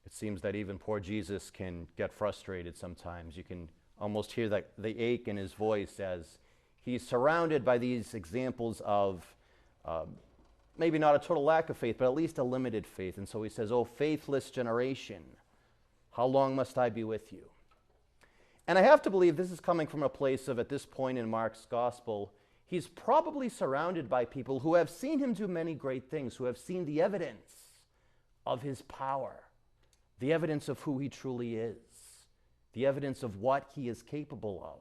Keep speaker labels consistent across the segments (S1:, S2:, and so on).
S1: It seems that even poor Jesus can get frustrated sometimes. You can almost hear the ache in his voice as he's surrounded by these examples of maybe not a total lack of faith, but at least a limited faith. And so he says, "Oh, faithless generation, how long must I be with you?" And I have to believe this is coming from a place of, at this point in Mark's gospel, he's probably surrounded by people who have seen him do many great things, who have seen the evidence of his power, the evidence of who he truly is, the evidence of what he is capable of.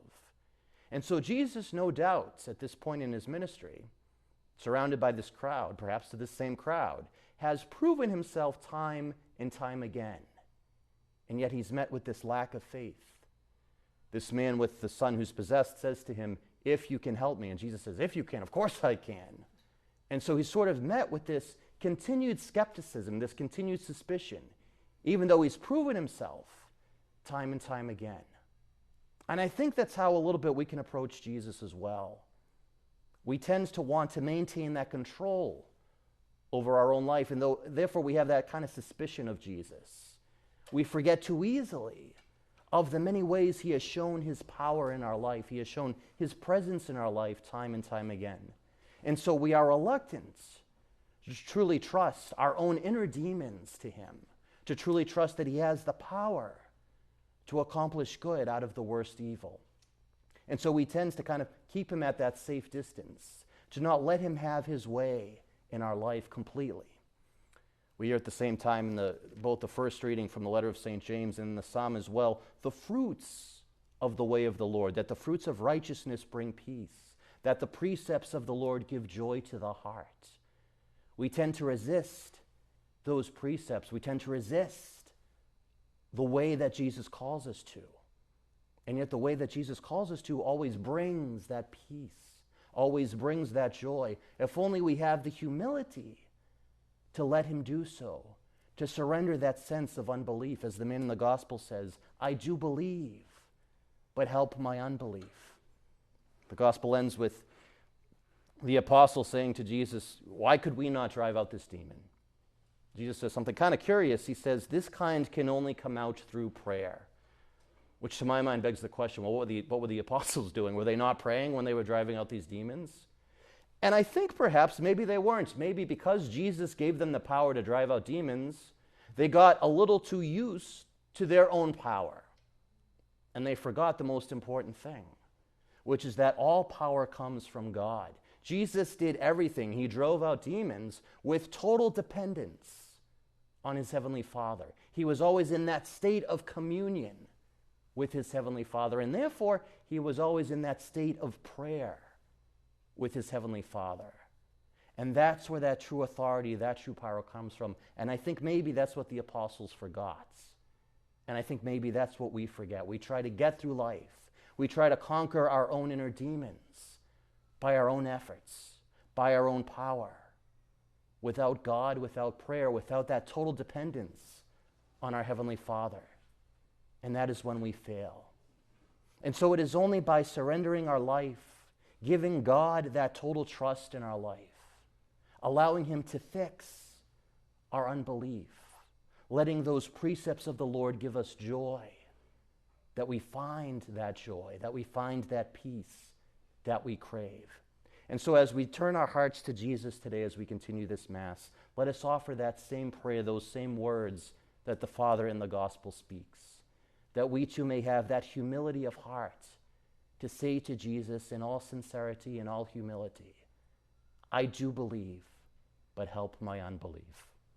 S1: And so Jesus, no doubt, at this point in his ministry, surrounded by this crowd, perhaps to this same crowd, has proven himself time and time again. And yet he's met with this lack of faith. This man with the son who's possessed says to him, "If you can help me." And Jesus says, "If you can, of course I can." And so he's sort of met with this continued skepticism, this continued suspicion, even though he's proven himself time and time again. And I think that's how a little bit we can approach Jesus as well. We tend to want to maintain that control over our own life, and therefore we have that kind of suspicion of Jesus. We forget too easily of the many ways he has shown his power in our life. He has shown his presence in our life time and time again. And so we are reluctant to truly trust our own inner demons to him, to truly trust that he has the power to accomplish good out of the worst evil. And so we tend to kind of keep him at that safe distance, to not let him have his way in our life completely. We hear at the same time in both the first reading from the letter of St. James and in the psalm as well, the fruits of the way of the Lord, that the fruits of righteousness bring peace, that the precepts of the Lord give joy to the heart. We tend to resist those precepts. We tend to resist the way that Jesus calls us to. And yet the way that Jesus calls us to always brings that peace, always brings that joy. If only we have the humility to let him do so, to surrender that sense of unbelief. As the man in the gospel says, "I do believe, but help my unbelief." The gospel ends with the apostle saying to Jesus, "Why could we not drive out this demon?" Jesus says something kind of curious. He says, "This kind can only come out through prayer." Which to my mind begs the question, well, what were the apostles doing? Were they not praying when they were driving out these demons? And I think perhaps maybe they weren't. Maybe because Jesus gave them the power to drive out demons, they got a little too used to their own power. And they forgot the most important thing, which is that all power comes from God. Jesus did everything. He drove out demons with total dependence on his Heavenly Father. He was always in that state of communion with his Heavenly Father, and therefore he was always in that state of prayer with his Heavenly Father. And that's where that true authority, that true power comes from. And I think maybe that's what the apostles forgot. And I think maybe that's what we forget. We try to get through life. We try to conquer our own inner demons by our own efforts, by our own power, without God, without prayer, without that total dependence on our Heavenly Father. And that is when we fail. And so it is only by surrendering our life, giving God that total trust in our life, allowing him to fix our unbelief, letting those precepts of the Lord give us joy, that we find that joy, that we find that peace that we crave. And so as we turn our hearts to Jesus today, as we continue this Mass, let us offer that same prayer, those same words that the Father in the Gospel speaks, that we too may have that humility of heart to say to Jesus in all sincerity and all humility, "I do believe, but help my unbelief."